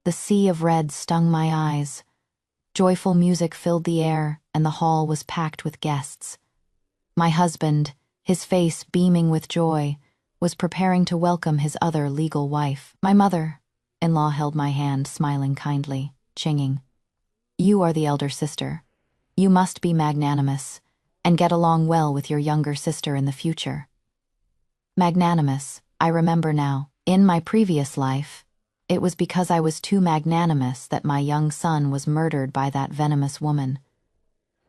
The sea of red stung my eyes. Joyful music filled the air, and the hall was packed with guests. My husband, his face beaming with joy, was preparing to welcome his other legal wife. My mother-in-law held my hand, smiling kindly, chinging. You are the elder sister. You must be magnanimous, and get along well with your younger sister in the future. Magnanimous, I remember now. In my previous life, it was because I was too magnanimous that my young son was murdered by that venomous woman.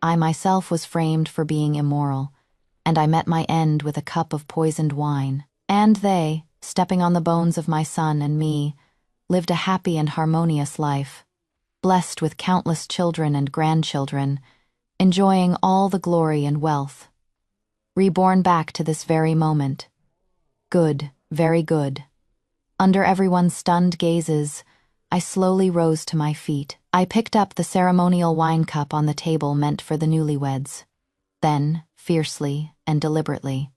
I myself was framed for being immoral, and I met my end with a cup of poisoned wine. And they, stepping on the bones of my son and me, lived a happy and harmonious life, blessed with countless children and grandchildren, enjoying all the glory and wealth. Reborn back to this very moment. Good, very good. Under everyone's stunned gazes, I slowly rose to my feet. I picked up the ceremonial wine cup on the table meant for the newlyweds. Then, fiercely and deliberately,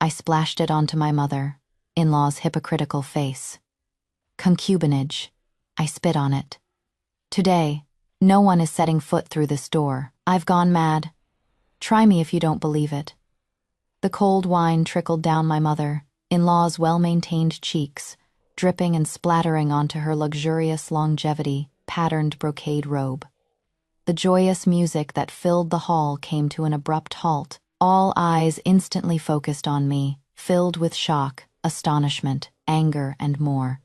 I splashed it onto my mother-in-law's hypocritical face. Concubinage. I spit on it. Today, no one is setting foot through this door. I've gone mad. Try me if you don't believe it. The cold wine trickled down my mother-in-law's well-maintained cheeks, dripping and splattering onto her luxurious longevity patterned brocade robe. The joyous music that filled the hall came to an abrupt halt. All eyes instantly focused on me, filled with shock, astonishment, anger, and more.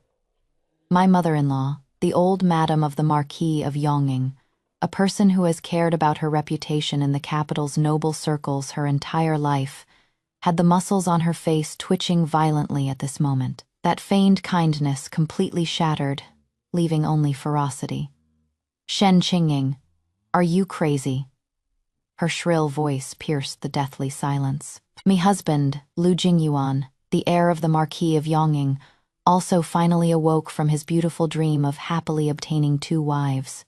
My mother-in-law, the old madam of the Marquis of Yonging, a person who has cared about her reputation in the capital's noble circles her entire life, had the muscles on her face twitching violently at this moment. That feigned kindness completely shattered, leaving only ferocity. Shen Qingying, are you crazy? Her shrill voice pierced the deathly silence. Me husband, Lu Jingyuan, the heir of the Marquis of Yonging, also finally awoke from his beautiful dream of happily obtaining 2 wives.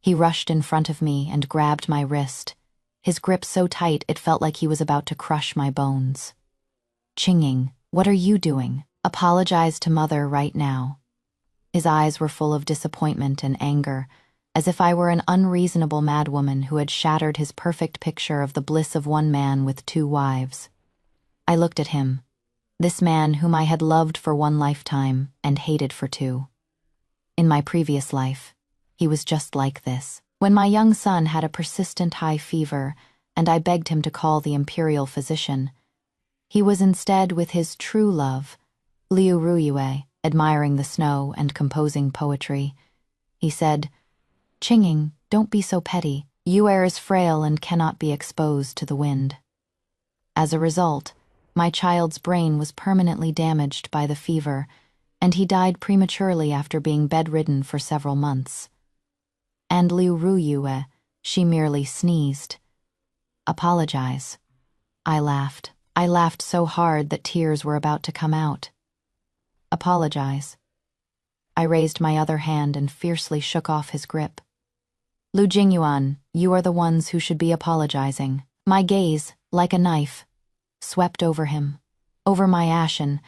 He rushed in front of me and grabbed my wrist, his grip so tight it felt like he was about to crush my bones. Qingying, what are you doing? Apologize to mother right now. His eyes were full of disappointment and anger, as if I were an unreasonable madwoman who had shattered his perfect picture of the bliss of one man with 2 wives. I looked at him, this man whom I had loved for 1 lifetime and hated for 2. In my previous life, he was just like this. When my young son had a persistent high fever and I begged him to call the imperial physician, he was instead with his true love, Liu Ruyue, admiring the snow and composing poetry. He said, Qingying, don't be so petty. Yue is frail and cannot be exposed to the wind. As a result, my child's brain was permanently damaged by the fever, and he died prematurely after being bedridden for several months. And Liu Ruyue, she merely sneezed. Apologize. I laughed. I laughed so hard that tears were about to come out. Apologize. I raised my other hand and fiercely shook off his grip. Lu Jingyuan, you are the ones who should be apologizing. My gaze, like a knife, swept over him, over my ashen,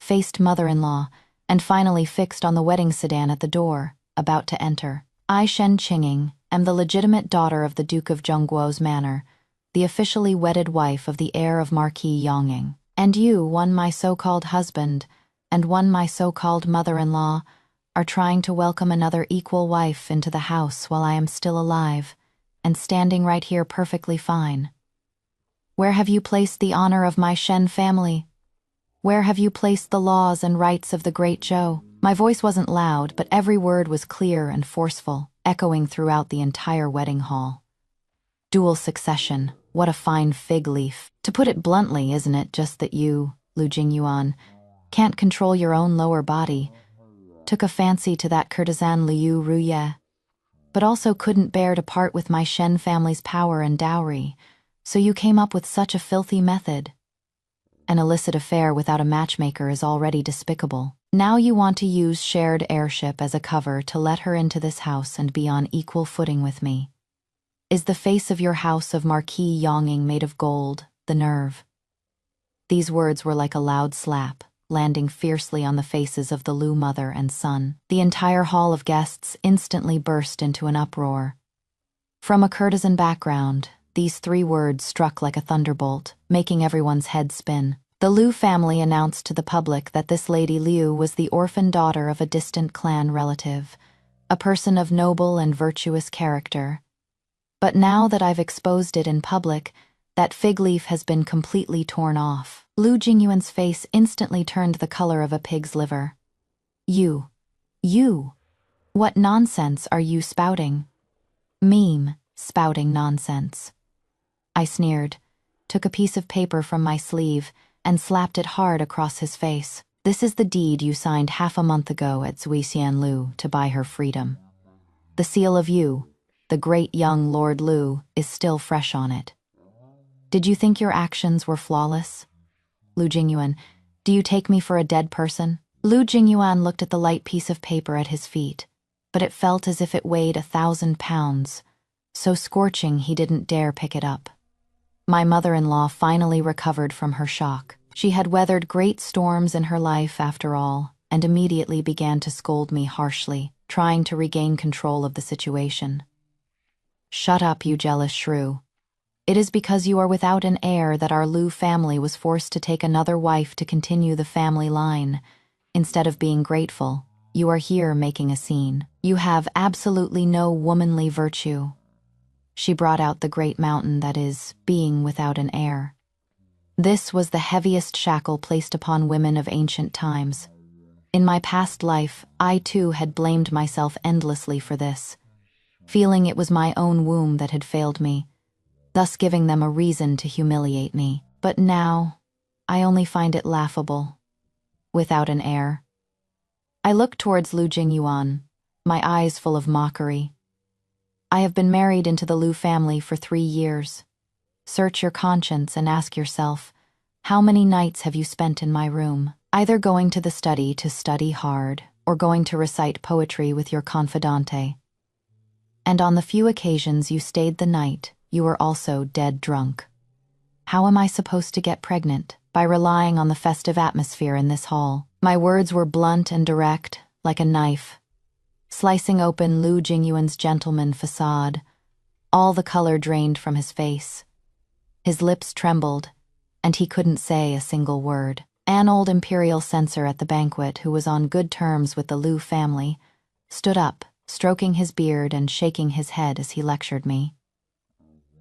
faced mother-in-law, and finally fixed on the wedding sedan at the door, about to enter. I, Shen Qingying, am the legitimate daughter of the Duke of Zhongguo's manor, the officially wedded wife of the heir of Marquis Yonging. And you, one my so-called husband, and one my so-called mother-in-law, are trying to welcome another equal wife into the house while I am still alive, and standing right here perfectly fine. Where have you placed the honor of my Shen family? Where have you placed the laws and rights of the great Zhou? My voice wasn't loud, but every word was clear and forceful, echoing throughout the entire wedding hall. Dual succession, what a fine fig leaf. To put it bluntly, isn't it just that you, Lu Jingyuan, can't control your own lower body, took a fancy to that courtesan Liu Ruyue, but also couldn't bear to part with my Shen family's power and dowry, so you came up with such a filthy method. An illicit affair without a matchmaker is already despicable. Now you want to use shared heirship as a cover to let her into this house and be on equal footing with me. Is the face of your house of Marquis Yonging made of gold, the nerve? These words were like a loud slap, landing fiercely on the faces of the Liu mother and son. The entire hall of guests instantly burst into an uproar. From a courtesan background, these 3 words struck like a thunderbolt, making everyone's head spin. The Liu family announced to the public that this Lady Liu was the orphan daughter of a distant clan relative, a person of noble and virtuous character. But now that I've exposed it in public, that fig leaf has been completely torn off. Liu Jingyuan's face instantly turned the color of a pig's liver. You. What nonsense are you spouting? Meme, spouting nonsense. I sneered, took a piece of paper from my sleeve, and slapped it hard across his face. This is the deed you signed half a month ago at Zuixian Liu to buy her freedom. The seal of you, the great young Lord Liu, is still fresh on it. Did you think your actions were flawless? Liu Jingyuan, do you take me for a dead person? Liu Jingyuan looked at the light piece of paper at his feet, but it felt as if it weighed 1,000 pounds, so scorching he didn't dare pick it up. My mother-in-law finally recovered from her shock. She had weathered great storms in her life after all, and immediately began to scold me harshly, trying to regain control of the situation. Shut up, you jealous shrew. It is because you are without an heir that our Liu family was forced to take another wife to continue the family line. Instead of being grateful, you are here making a scene. You have absolutely no womanly virtue. She brought out the great mountain that is, being without an heir. This was the heaviest shackle placed upon women of ancient times. In my past life, I too had blamed myself endlessly for this, feeling it was my own womb that had failed me, thus giving them a reason to humiliate me. But now, I only find it laughable. Without an heir. I looked towards Liu Jingyuan, my eyes full of mockery. I have been married into the Liu family for 3 years. Search your conscience and ask yourself, how many nights have you spent in my room, either going to the study to study hard or going to recite poetry with your confidante? And on the few occasions you stayed the night, you were also dead drunk. How am I supposed to get pregnant? By relying on the festive atmosphere in this hall. My words were blunt and direct, like a knife, slicing open Liu Jingyuan's gentleman facade. All the color drained from his face. His lips trembled, and he couldn't say a single word. An old imperial censor at the banquet, who was on good terms with the Liu family, stood up, stroking his beard and shaking his head as he lectured me.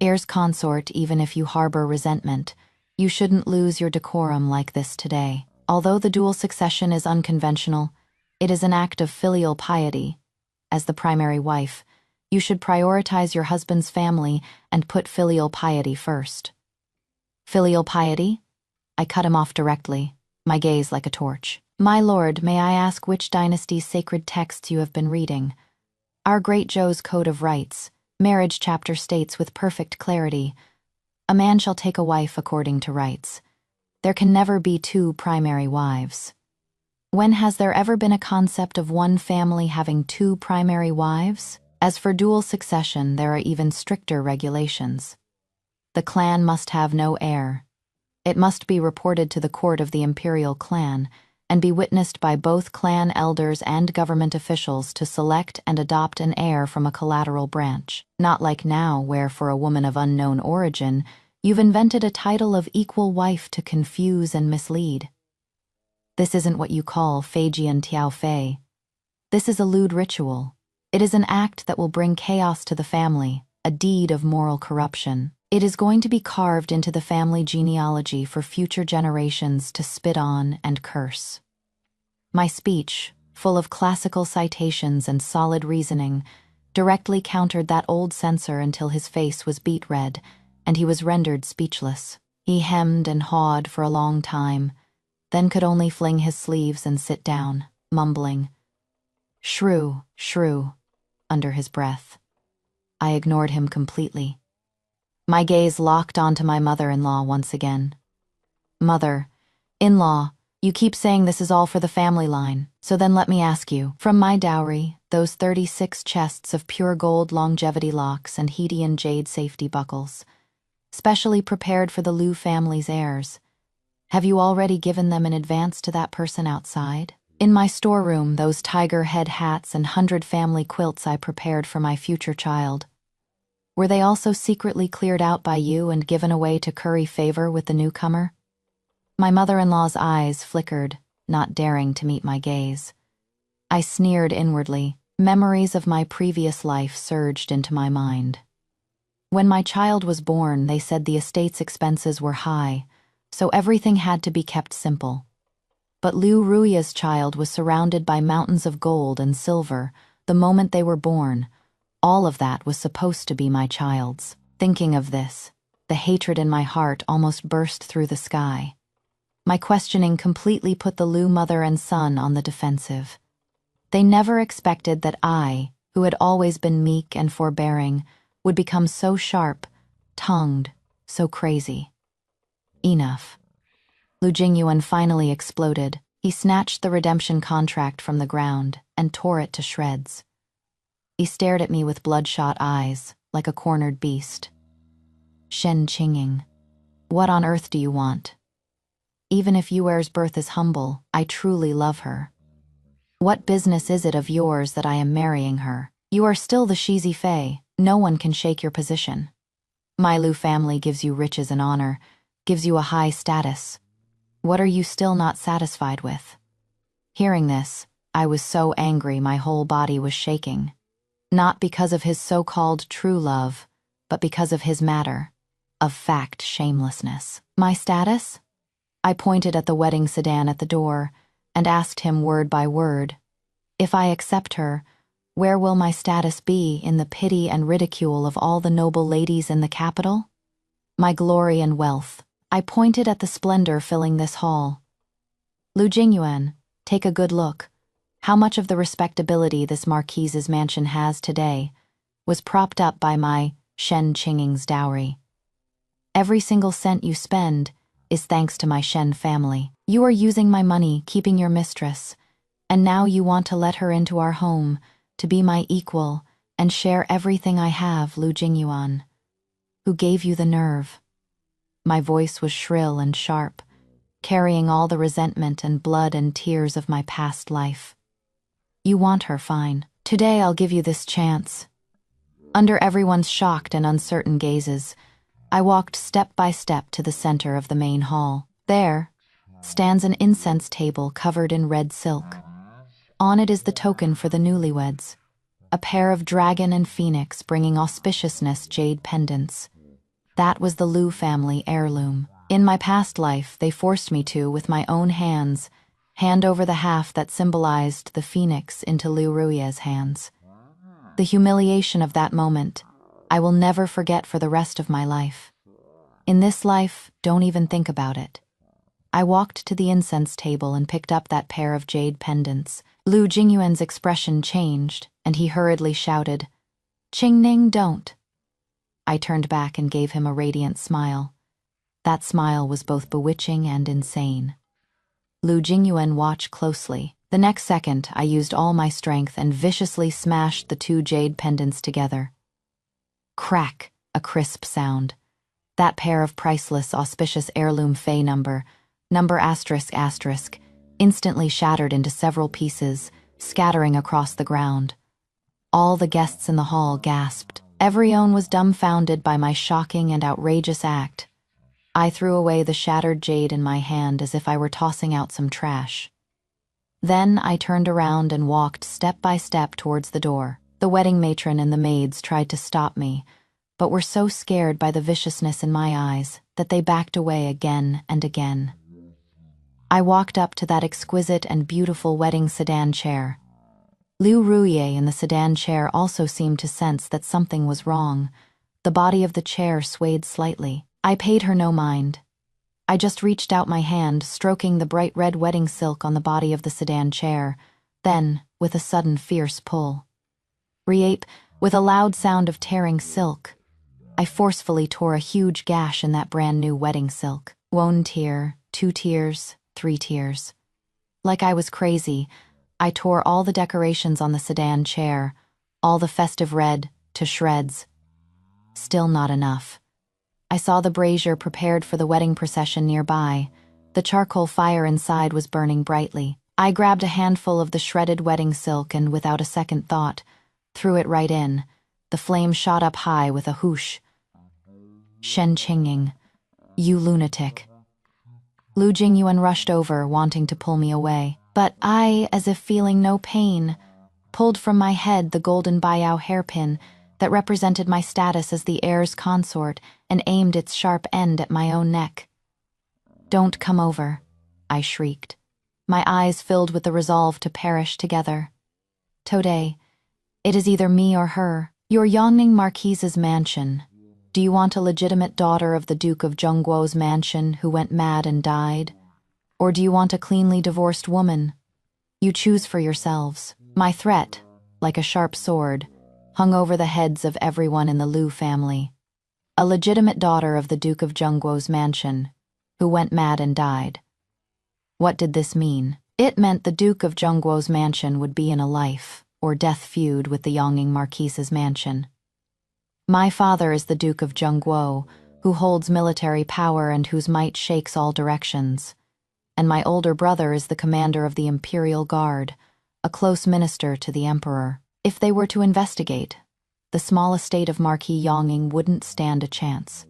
Heir's consort, even if you harbor resentment, you shouldn't lose your decorum like this today. Although the dual succession is unconventional, it is an act of filial piety. As the primary wife, you should prioritize your husband's family and put filial piety first. Filial piety? I cut him off directly, my gaze like a torch. My lord, may I ask which dynasty's sacred texts you have been reading? Our great Zhou's Code of Rights, marriage chapter states with perfect clarity, a man shall take a wife according to rights. There can never be 2 primary wives. When has there ever been a concept of one family having 2 primary wives? As for dual succession, there are even stricter regulations. The clan must have no heir. It must be reported to the court of the imperial clan and be witnessed by both clan elders and government officials to select and adopt an heir from a collateral branch. Not like now, where for a woman of unknown origin, you've invented a title of equal wife to confuse and mislead. This isn't what you call Feijian Tiao Fei. This is a lewd ritual. It is an act that will bring chaos to the family, a deed of moral corruption. It is going to be carved into the family genealogy for future generations to spit on and curse. My speech, full of classical citations and solid reasoning, directly countered that old censor until his face was beet red, and he was rendered speechless. He hemmed and hawed for a long time, then could only fling his sleeves and sit down, mumbling, "Shrew, shrew," under his breath. I ignored him completely. My gaze locked onto my mother-in-law once again. Mother-in-law, you keep saying this is all for the family line, so then let me ask you, from my dowry, those 36 chests of pure gold longevity locks and Hedian jade safety buckles, specially prepared for the Liu family's heirs, Have you already given them in advance to that person outside? In my storeroom, those tiger head hats and 100 family quilts I prepared for my future child. Were they also secretly cleared out by you and given away to curry favor with the newcomer? My mother-in-law's eyes flickered, not daring to meet my gaze. I sneered inwardly. Memories of my previous life surged into my mind. When my child was born, they said the estate's expenses were high, so everything had to be kept simple. But Liu Ruya's child was surrounded by mountains of gold and silver the moment they were born. All of that was supposed to be my child's. Thinking of this, the hatred in my heart almost burst through the sky. My questioning completely put the Liu mother and son on the defensive. They never expected that I, who had always been meek and forbearing, would become so sharp-tongued, so crazy. Enough. Lu Jingyuan finally exploded. He snatched the redemption contract from the ground and tore it to shreds. He stared at me with bloodshot eyes, like a cornered beast. Shen Qinging, what on earth do you want? Even if Yuer's birth is humble, I truly love her. What business is it of yours that I am marrying her? You are still the Shizi Fei. No one can shake your position. My Liu family gives you riches and honor, gives you a high status. What are you still not satisfied with? Hearing this, I was so angry my whole body was shaking. Not because of his so-called true love, but because of his matter, of fact shamelessness. My status? I pointed at the wedding sedan at the door and asked him word by word, if I accept her, where will my status be in the pity and ridicule of all the noble ladies in the capital? My glory and wealth. I pointed at the splendor filling this hall. Lu Jingyuan, take a good look. How much of the respectability this marquise's mansion has today was propped up by my Shen Qinging's dowry. Every single cent you spend is thanks to my Shen family. You are using my money, keeping your mistress, and now you want to let her into our home, to be my equal, and share everything I have, Lu Jingyuan. Who gave you the nerve? My voice was shrill and sharp, carrying all the resentment and blood and tears of my past life. You want her, fine. Today I'll give you this chance. Under everyone's shocked and uncertain gazes, I walked step by step to the center of the main hall. There stands an incense table covered in red silk. On it is the token for the newlyweds, a pair of dragon and phoenix bringing auspiciousness jade pendants. That was the Liu family heirloom. In my past life, they forced me to, with my own hands, hand over the half that symbolized the phoenix into Liu Ruya's hands. The humiliation of that moment, I will never forget for the rest of my life. In this life, don't even think about it. I walked to the incense table and picked up that pair of jade pendants. Lu Jingyuan's expression changed, and he hurriedly shouted, "Qingning, don't." I turned back and gave him a radiant smile. That smile was both bewitching and insane. Lu Jingyuan watched closely. The next second, I used all my strength and viciously smashed the two jade pendants together. Crack, a crisp sound. That pair of priceless, auspicious heirloom fey number ***, instantly shattered into several pieces, scattering across the ground. All the guests in the hall gasped. Everyone was dumbfounded by my shocking and outrageous act. I threw away the shattered jade in my hand as if I were tossing out some trash. Then I turned around and walked step by step towards the door. The wedding matron and the maids tried to stop me, but were so scared by the viciousness in my eyes that they backed away again and again. I walked up to that exquisite and beautiful wedding sedan chair. Liu Ruye in the sedan chair also seemed to sense that something was wrong. The body of the chair swayed slightly. I paid her no mind. I just reached out my hand, stroking the bright red wedding silk on the body of the sedan chair, then, with a sudden fierce pull. Reape, with a loud sound of tearing silk, I forcefully tore a huge gash in that brand new wedding silk. 1 tear, 2 tears, 3 tears. Like I was crazy, I tore all the decorations on the sedan chair, all the festive red, to shreds. Still not enough. I saw the brazier prepared for the wedding procession nearby, The charcoal fire inside was burning brightly. I grabbed a handful of the shredded wedding silk and, without a second thought, threw it right in. The flame shot up high with a whoosh. Shen Qingying, you lunatic. Lu Jingyuan rushed over, wanting to pull me away. But I, as if feeling no pain, pulled from my head the golden Baiyao hairpin that represented my status as the heir's consort and aimed its sharp end at my own neck. Don't come over, I shrieked, my eyes filled with the resolve to perish together. Today, it is either me or her. Your Yongning Marquise's mansion. Do you want a legitimate daughter of the Duke of Zhongguo's mansion who went mad and died? Or do you want a cleanly divorced woman? You choose for yourselves. My threat, like a sharp sword, hung over the heads of everyone in the Lu family. A legitimate daughter of the Duke of Zhongguo's mansion, who went mad and died. What did this mean? It meant the Duke of Zhongguo's mansion would be in a life or death feud with the Yongning Marquise's mansion. My father is the Duke of Zhongguo, who holds military power and whose might shakes all directions. And my older brother is the commander of the Imperial Guard, a close minister to the Emperor. If they were to investigate, the small estate of Marquis Yongning wouldn't stand a chance.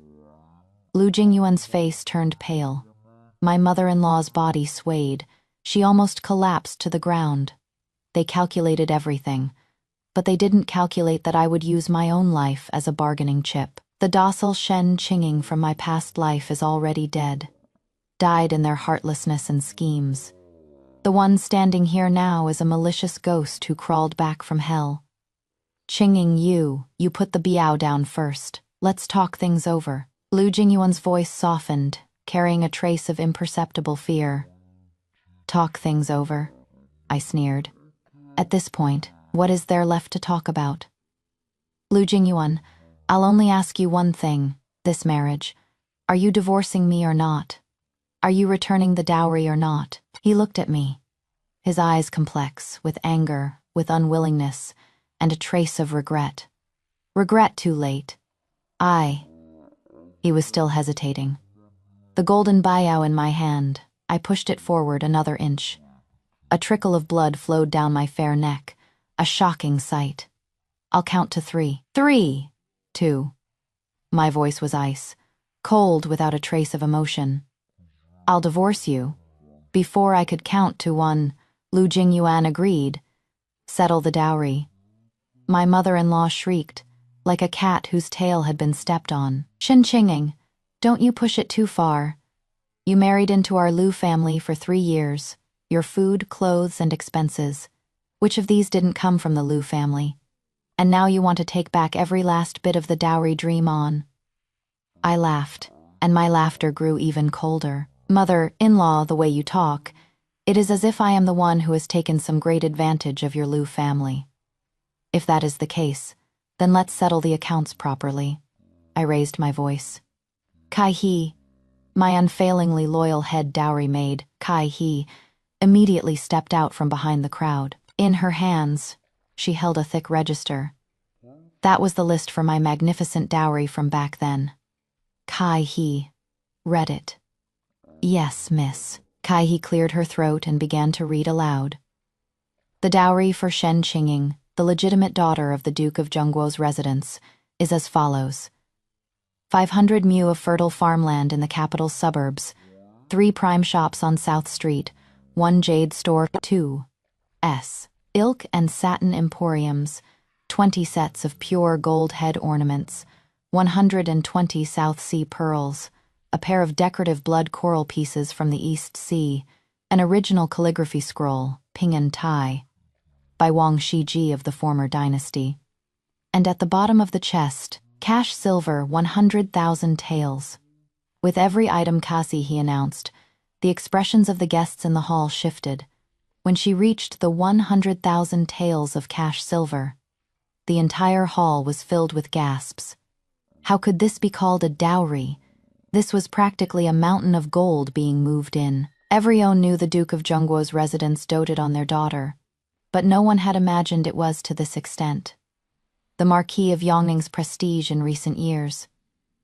Lu Jingyuan's face turned pale. My mother-in-law's body swayed. She almost collapsed to the ground. They calculated everything, but they didn't calculate that I would use my own life as a bargaining chip. The docile Shen Qingying from my past life is already dead, died in their heartlessness and schemes. The one standing here now is a malicious ghost who crawled back from hell. Qingying, you put the biao down first. Let's talk things over. Lu Jingyuan's voice softened, carrying a trace of imperceptible fear. Talk things over, I sneered. At this point, what is there left to talk about? Lu Jingyuan, I'll only ask you one thing, this marriage. Are you divorcing me or not? Are you returning the dowry or not? He looked at me, his eyes complex, with anger, with unwillingness, and a trace of regret. Regret too late. He was still hesitating. The golden Baiyao in my hand, I pushed it forward another inch. A trickle of blood flowed down my fair neck, a shocking sight. I'll count to 3. 3, 2. My voice was ice, cold without a trace of emotion. I'll divorce you. Before I could count to 1, Lu Jingyuan agreed. Settle the dowry. My mother-in-law shrieked, like a cat whose tail had been stepped on. Shen Qingying, don't you push it too far. You married into our Lu family for 3 years. Your food, clothes, and expenses. Which of these didn't come from the Lu family? And now you want to take back every last bit of the dowry dream on. I laughed, and my laughter grew even colder. Mother-in-law, the way you talk, it is as if I am the one who has taken some great advantage of your Lu family. If that is the case, then let's settle the accounts properly. I raised my voice. Kai He, my unfailingly loyal head dowry maid, Kai He, immediately stepped out from behind the crowd. In her hands, she held a thick register. That was the list for my magnificent dowry from back then. Kai He read it. Yes, miss. Kai He cleared her throat and began to read aloud. The dowry for Shen Qingying, the legitimate daughter of the Duke of Zhongguo's residence, is as follows. 500 mu of fertile farmland in the capital's suburbs, 3 prime shops on South Street, 1 jade store, 2 ilk and satin emporiums, 20 sets of pure gold head ornaments, 120 South Sea pearls, a pair of decorative blood coral pieces from the East Sea, an original calligraphy scroll, Ping'an Tai, by Wang Shiji of the former dynasty. And at the bottom of the chest, cash silver 100,000 taels. With every item Kasi, he announced, the expressions of the guests in the hall shifted. When she reached the 100,000 taels of cash silver, the entire hall was filled with gasps. How could this be called a dowry? This was practically a mountain of gold being moved in. Everyone knew the Duke of Zhongguo's residents doted on their daughter, but no one had imagined it was to this extent. The Marquis of Yongning's prestige in recent years,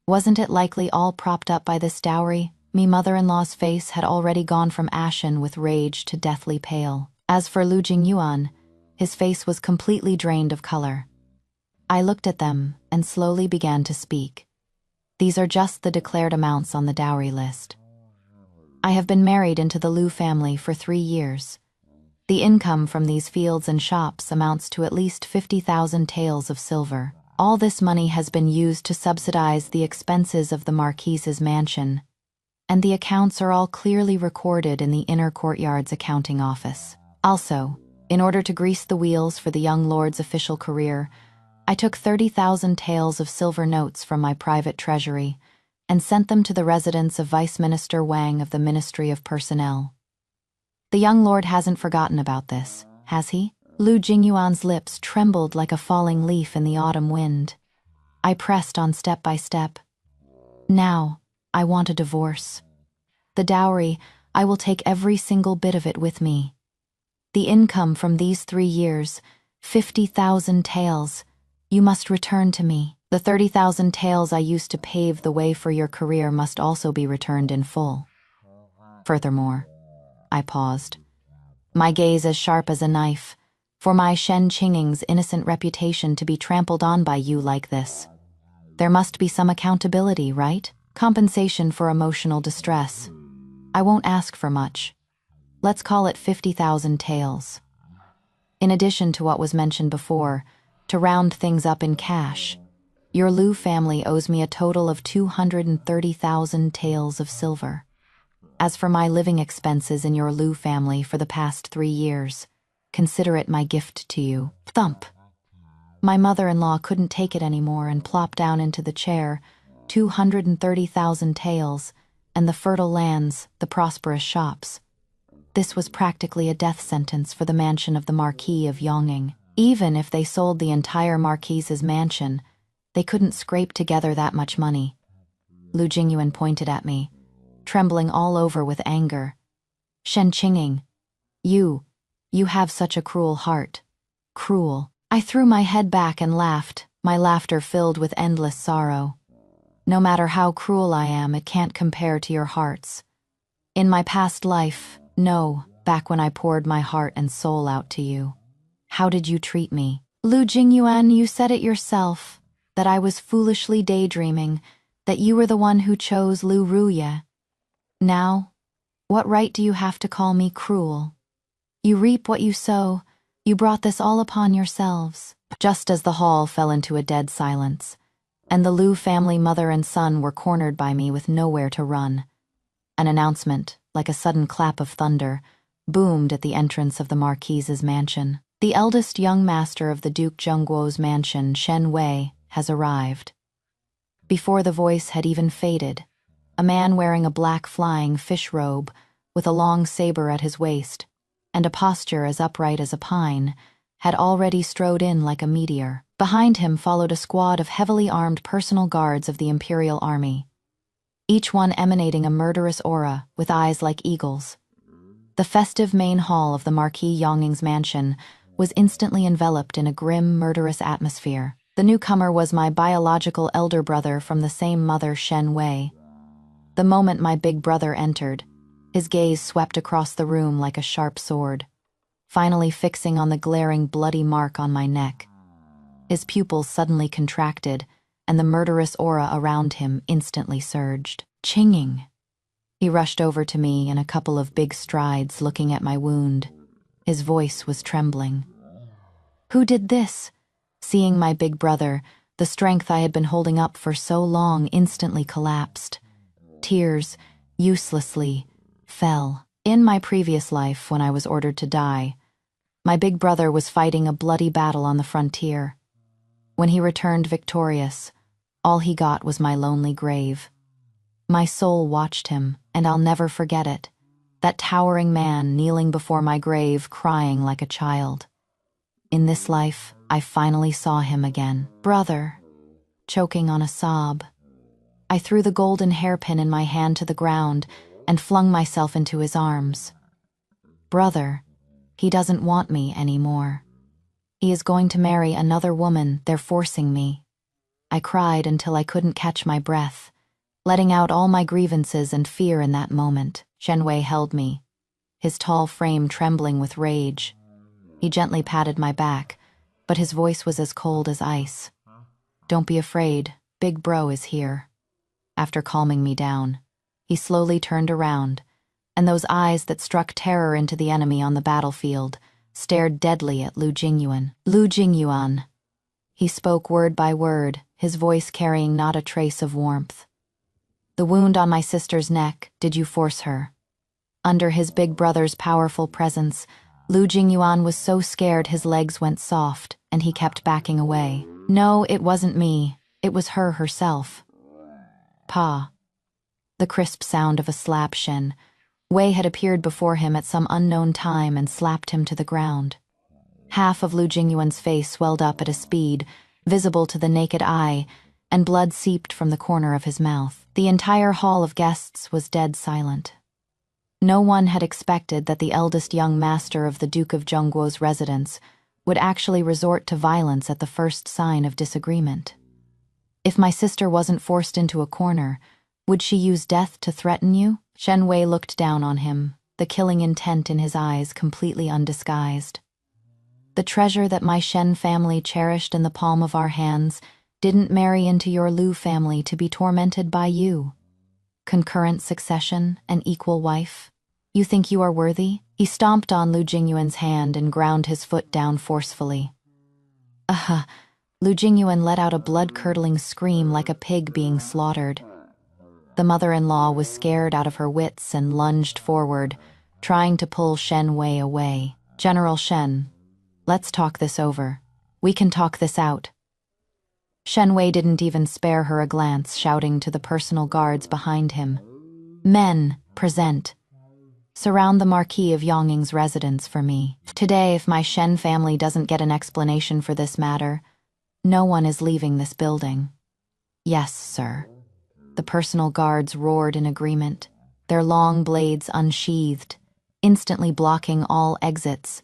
wasn't it likely all propped up by this dowry? Me mother-in-law's face had already gone from ashen with rage to deathly pale. As for Lu Jingyuan, his face was completely drained of color. I looked at them and slowly began to speak. These are just the declared amounts on the dowry list. I have been married into the Lu family for 3 years. The income from these fields and shops amounts to at least 50,000 taels of silver. All this money has been used to subsidize the expenses of the Marquise's mansion, and the accounts are all clearly recorded in the inner courtyard's accounting office. Also, in order to grease the wheels for the young lord's official career, I took 30,000 taels of silver notes from my private treasury and sent them to the residence of Vice Minister Wang of the Ministry of Personnel. The young lord hasn't forgotten about this, has he? Lu Jingyuan's lips trembled like a falling leaf in the autumn wind. I pressed on step by step. Now, I want a divorce. The dowry, I will take every single bit of it with me. The income from these 3 years, 50,000 taels, you must return to me. The 30,000 taels I used to pave the way for your career must also be returned in full. Furthermore, I paused, my gaze as sharp as a knife, for my Shen Qingying's innocent reputation to be trampled on by you like this. There must be some accountability, right? Compensation for emotional distress. I won't ask for much. Let's call it 50,000 taels. In addition to what was mentioned before, to round things up in cash, your Lu family owes me a total of 230,000 taels of silver. As for my living expenses in your Lu family for the past 3 years, consider it my gift to you. Thump! My mother-in-law couldn't take it anymore and plopped down into the chair. 230,000 taels, and the fertile lands, the prosperous shops. This was practically a death sentence for the mansion of the Marquis of Yongning. Even if they sold the entire Marquise's mansion, they couldn't scrape together that much money. Lu Jingyuan pointed at me, trembling all over with anger. Shen Qingying, you have such a cruel heart. Cruel. I threw my head back and laughed, my laughter filled with endless sorrow. No matter how cruel I am, it can't compare to your hearts. In my past life, no, back when I poured my heart and soul out to you. How did you treat me? Lu Jingyuan, you said it yourself, that I was foolishly daydreaming, that you were the one who chose Lu Ruye. Now, what right do you have to call me cruel? You reap what you sow. You brought this all upon yourselves. Just as the hall fell into a dead silence, and the Lu family mother and son were cornered by me with nowhere to run, an announcement, like a sudden clap of thunder, boomed at the entrance of the Marquise's mansion. The eldest young master of the Duke Zhengguo's mansion, Shen Wei, has arrived. Before the voice had even faded, a man wearing a black flying fish robe, with a long saber at his waist, and a posture as upright as a pine, had already strode in like a meteor. Behind him followed a squad of heavily armed personal guards of the Imperial Army, each one emanating a murderous aura with eyes like eagles. The festive main hall of the Marquis Yongning's mansion was instantly enveloped in a grim, murderous atmosphere. The newcomer was my biological elder brother from the same mother, Shen Wei. The moment my big brother entered, his gaze swept across the room like a sharp sword, finally fixing on the glaring bloody mark on my neck. His pupils suddenly contracted, and the murderous aura around him instantly surged. Qingying. He rushed over to me in a couple of big strides, looking at my wound. His voice was trembling. Who did this? Seeing my big brother, the strength I had been holding up for so long instantly collapsed. Tears, uselessly, fell. In my previous life, when I was ordered to die, my big brother was fighting a bloody battle on the frontier. When he returned victorious, all he got was my lonely grave. My soul watched him, and I'll never forget it. That towering man kneeling before my grave, crying like a child. In this life, I finally saw him again. Brother, choking on a sob. I threw the golden hairpin in my hand to the ground and flung myself into his arms. Brother, he doesn't want me anymore. He is going to marry another woman, they're forcing me. I cried until I couldn't catch my breath. letting out all my grievances and fear in that moment. Shenwei held me, his tall frame trembling with rage. He gently patted my back, but his voice was as cold as ice. "Don't be afraid, Big Bro is here." After calming me down, he slowly turned around, and those eyes that struck terror into the enemy on the battlefield stared deadly at Lu Jingyuan. "Lu Jingyuan." He spoke word by word, his voice carrying not a trace of warmth. "The wound on my sister's neck, did you force her?" Under his big brother's powerful presence, Lu Jingyuan was so scared his legs went soft, and he kept backing away. "No, it wasn't me. It was her herself." "Pa." The crisp sound of a slap shin. Wei had appeared before him at some unknown time and slapped him to the ground. Half of Lu Jingyuan's face swelled up at a speed, visible to the naked eye, and blood seeped from the corner of his mouth. The entire hall of guests was dead silent. No one had expected that the eldest young master of the Duke of Zhongguo's residence would actually resort to violence at the first sign of disagreement. If my sister wasn't forced into a corner, would she use death to threaten you? Shen Wei looked down on him, the killing intent in his eyes completely undisguised. "The treasure that my Shen family cherished in the palm of our hands didn't marry into your Lu family to be tormented by you. Concurrent succession, an equal wife. You think you are worthy?" He stomped on Lu Jingyuan's hand and ground his foot down forcefully. Lu Jingyuan let out a blood-curdling scream like a pig being slaughtered. The mother-in-law was scared out of her wits and lunged forward, trying to pull Shen Wei away. "General Shen, let's talk this over. We can talk this out." Shen Wei didn't even spare her a glance, shouting to the personal guards behind him. "Men, present. Surround the Marquis of Yongying's residence for me. Today, if my Shen family doesn't get an explanation for this matter, no one is leaving this building." "Yes, sir." The personal guards roared in agreement, their long blades unsheathed, instantly blocking all exits.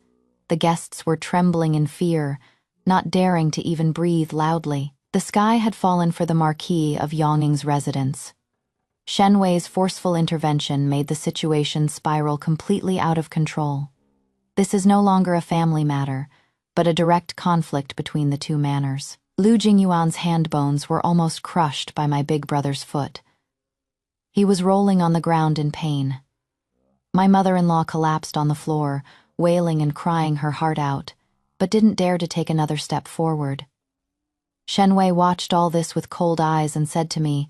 The guests were trembling in fear, not daring to even breathe loudly. The sky had fallen for the Marquis of Yongying's residence. Shen Wei's forceful intervention made the situation spiral completely out of control. This is no longer a family matter, but a direct conflict between the two manors. Lu Jingyuan's hand bones were almost crushed by my big brother's foot. He was rolling on the ground in pain. My mother-in-law collapsed on the floor, wailing and crying her heart out, but didn't dare to take another step forward. Shen Wei watched all this with cold eyes and said to me,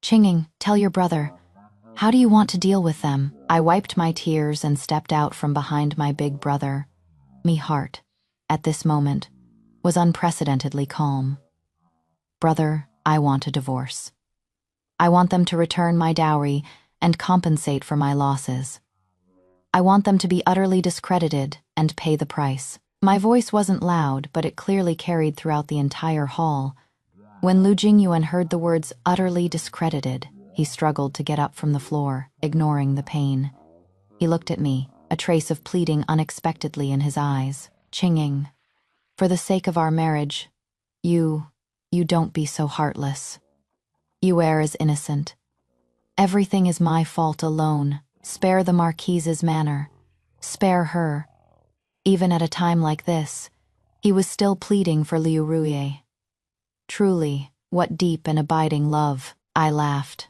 "Qinging, tell your brother. How do you want to deal with them?" I wiped my tears and stepped out from behind my big brother. Me heart, at this moment, was unprecedentedly calm. "Brother, I want a divorce. I want them to return my dowry and compensate for my losses. I want them to be utterly discredited and pay the price." My voice wasn't loud, but it clearly carried throughout the entire hall. When Lu Jingyuan heard the words "utterly discredited," he struggled to get up from the floor, ignoring the pain. He looked at me, a trace of pleading unexpectedly in his eyes. "Qinging, for the sake of our marriage, you don't be so heartless. Yue is innocent. Everything is my fault alone. Spare the Marquise's manor. Spare her." Even at a time like this, he was still pleading for Liu Ruye. Truly, what deep and abiding love, I laughed.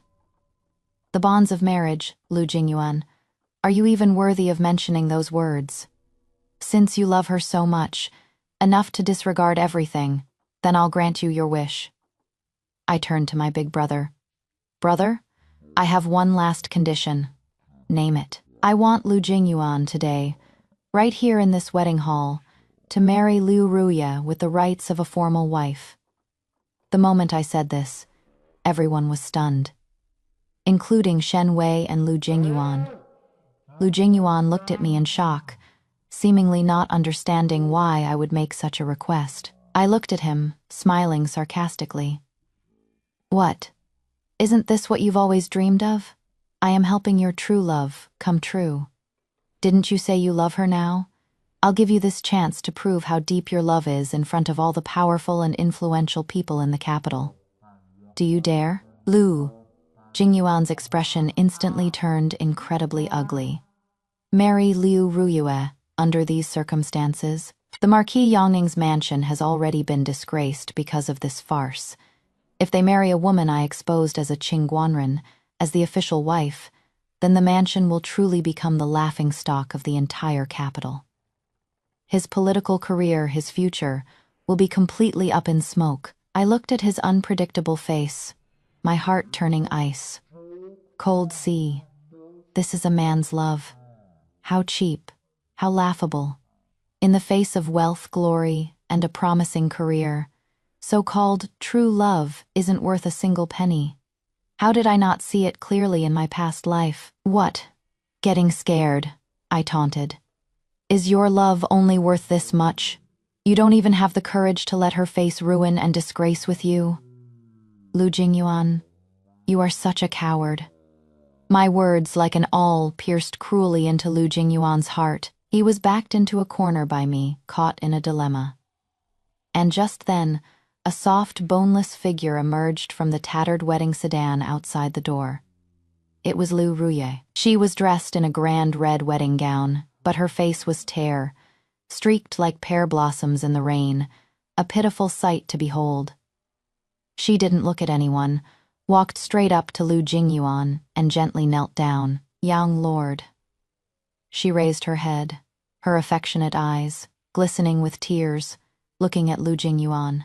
"The bonds of marriage, Lu Jingyuan, are you even worthy of mentioning those words? Since you love her so much, enough to disregard everything, then I'll grant you your wish." I turned to my big brother. "Brother, I have one last condition." "Name it." "I want Lu Jingyuan today, right here in this wedding hall, to marry Liu Ruye with the rights of a formal wife." The moment I said this, everyone was stunned, including Shen Wei and Lu Jingyuan. Lu Jingyuan looked at me in shock, seemingly not understanding why I would make such a request. I looked at him, smiling sarcastically. "What? Isn't this what you've always dreamed of? I am helping your true love come true. Didn't you say you love her now? I'll give you this chance to prove how deep your love is in front of all the powerful and influential people in the capital. Do you dare?" "Lu, Jingyuan's expression instantly turned incredibly ugly. Marry Liu Ruyue under these circumstances? The Marquis Yongning's mansion has already been disgraced because of this farce. If they marry a woman I exposed as a Qingguanren, as the official wife, then the mansion will truly become the laughingstock of the entire capital. His political career, his future, will be completely up in smoke. I looked at his unpredictable face, my heart turning ice. Cold sea. This is a man's love. How cheap, how laughable. In the face of wealth, glory, and a promising career, so-called true love isn't worth a single penny. How did I not see it clearly in my past life? What? Getting scared, I taunted. Is your love only worth this much? You don't even have the courage to let her face ruin and disgrace with you? Lu Jingyuan, you are such a coward. My words, like an awl, pierced cruelly into Lu Jingyuan's heart. He was backed into a corner by me, caught in a dilemma. And just then, a soft, boneless figure emerged from the tattered wedding sedan outside the door. It was Liu Ruyue. She was dressed in a grand red wedding gown, but her face was tear, streaked like pear blossoms in the rain, a pitiful sight to behold. She didn't look at anyone, walked straight up to Lu Jingyuan and gently knelt down. Young lord. She raised her head, her affectionate eyes, glistening with tears, looking at Lu Jingyuan.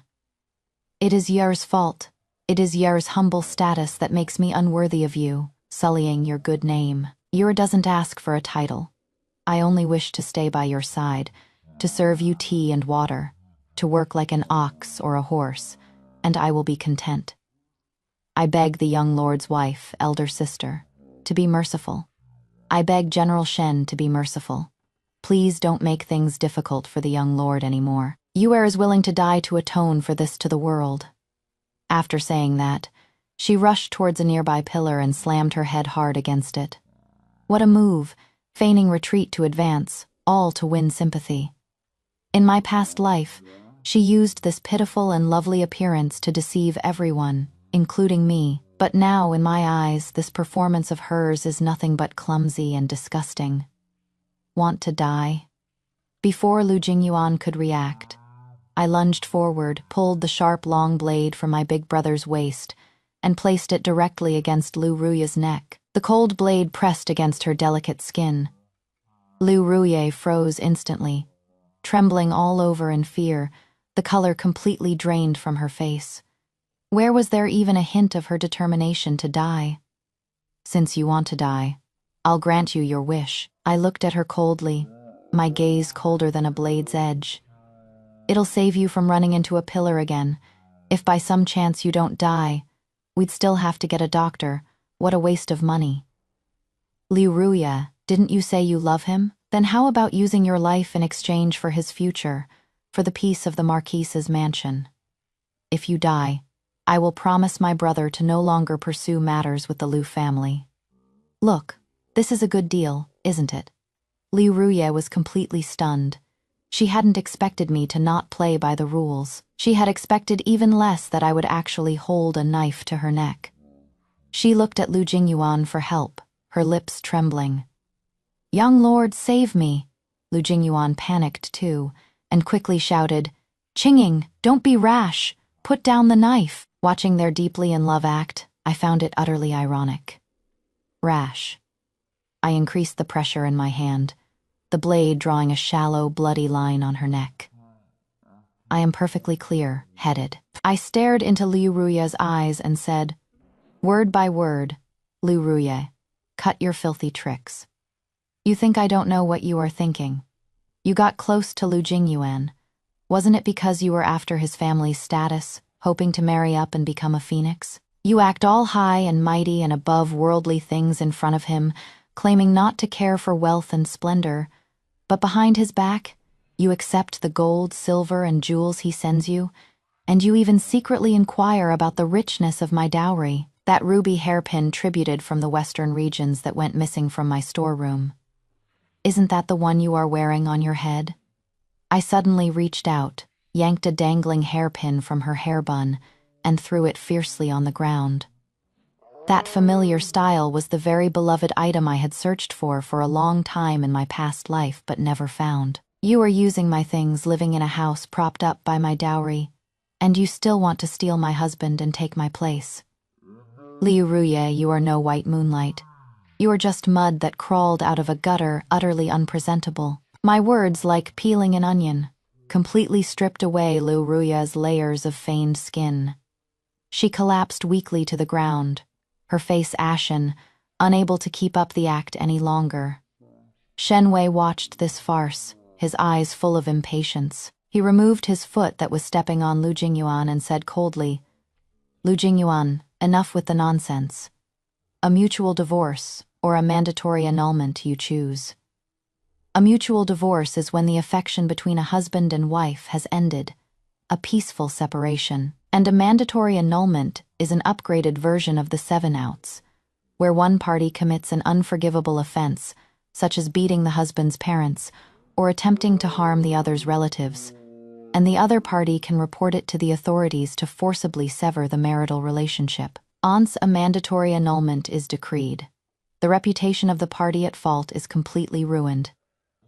It is yours fault. It is yours humble status that makes me unworthy of you, sullying your good name. Yer doesn't ask for a title. I only wish to stay by your side, to serve you tea and water, to work like an ox or a horse, and I will be content. I beg the young lord's wife, elder sister, to be merciful. I beg General Shen to be merciful. Please don't make things difficult for the young lord anymore. You are as willing to die to atone for this to the world. After saying that, she rushed towards a nearby pillar and slammed her head hard against it. What a move, feigning retreat to advance, all to win sympathy. In my past life, she used this pitiful and lovely appearance to deceive everyone, including me. But now, in my eyes, this performance of hers is nothing but clumsy and disgusting. Want to die? Before Lu Jingyuan could react, I lunged forward, pulled the sharp long blade from my big brother's waist, and placed it directly against Liu Ruyue's neck. The cold blade pressed against her delicate skin. Liu Ruyue froze instantly, trembling all over in fear, the color completely drained from her face. Where was there even a hint of her determination to die? Since you want to die, I'll grant you your wish. I looked at her coldly, my gaze colder than a blade's edge. It'll save you from running into a pillar again. If by some chance you don't die, we'd still have to get a doctor. What a waste of money. Liu Ruyue, didn't you say you love him? Then how about using your life in exchange for his future, for the peace of the Marquise's mansion? If you die, I will promise my brother to no longer pursue matters with the Liu family. Look, this is a good deal, isn't it? Liu Ruyue was completely stunned. She hadn't expected me to not play by the rules. She had expected even less that I would actually hold a knife to her neck. She looked at Lu Jingyuan for help, her lips trembling. Young lord, save me! Lu Jingyuan panicked too, and quickly shouted, Qinging, don't be rash! Put down the knife! Watching their deeply in love act, I found it utterly ironic. Rash. I increased the pressure in my hand, the blade drawing a shallow, bloody line on her neck. I am perfectly clear-headed. I stared into Liu Ruyue's eyes and said, word by word, Liu Ruyue, cut your filthy tricks. You think I don't know what you are thinking. You got close to Lu Jingyuan. Wasn't it because you were after his family's status, hoping to marry up and become a phoenix? You act all high and mighty and above worldly things in front of him, claiming not to care for wealth and splendor, but behind his back, you accept the gold, silver, and jewels he sends you, and you even secretly inquire about the richness of my dowry, that ruby hairpin tributed from the western regions that went missing from my storeroom. Isn't that the one you are wearing on your head? I suddenly reached out, yanked a dangling hairpin from her hair bun, and threw it fiercely on the ground. That familiar style was the very beloved item I had searched for a long time in my past life but never found. You are using my things, living in a house propped up by my dowry, and you still want to steal my husband and take my place. Liu Ruye, you are no white moonlight. You are just mud that crawled out of a gutter, utterly unpresentable. My words, like peeling an onion, completely stripped away Liu Ruye's layers of feigned skin. She collapsed weakly to the ground, her face ashen, unable to keep up the act any longer. Shen Wei watched this farce, his eyes full of impatience. He removed his foot that was stepping on Lu Jingyuan and said coldly, "Lu Jingyuan, enough with the nonsense. A mutual divorce, or a mandatory annulment, you choose." A mutual divorce is when the affection between a husband and wife has ended, a peaceful separation, and a mandatory annulment is an upgraded version of the 7 outs, where one party commits an unforgivable offense, such as beating the husband's parents or attempting to harm the other's relatives, and the other party can report it to the authorities to forcibly sever the marital relationship. Once a mandatory annulment is decreed, the reputation of the party at fault is completely ruined.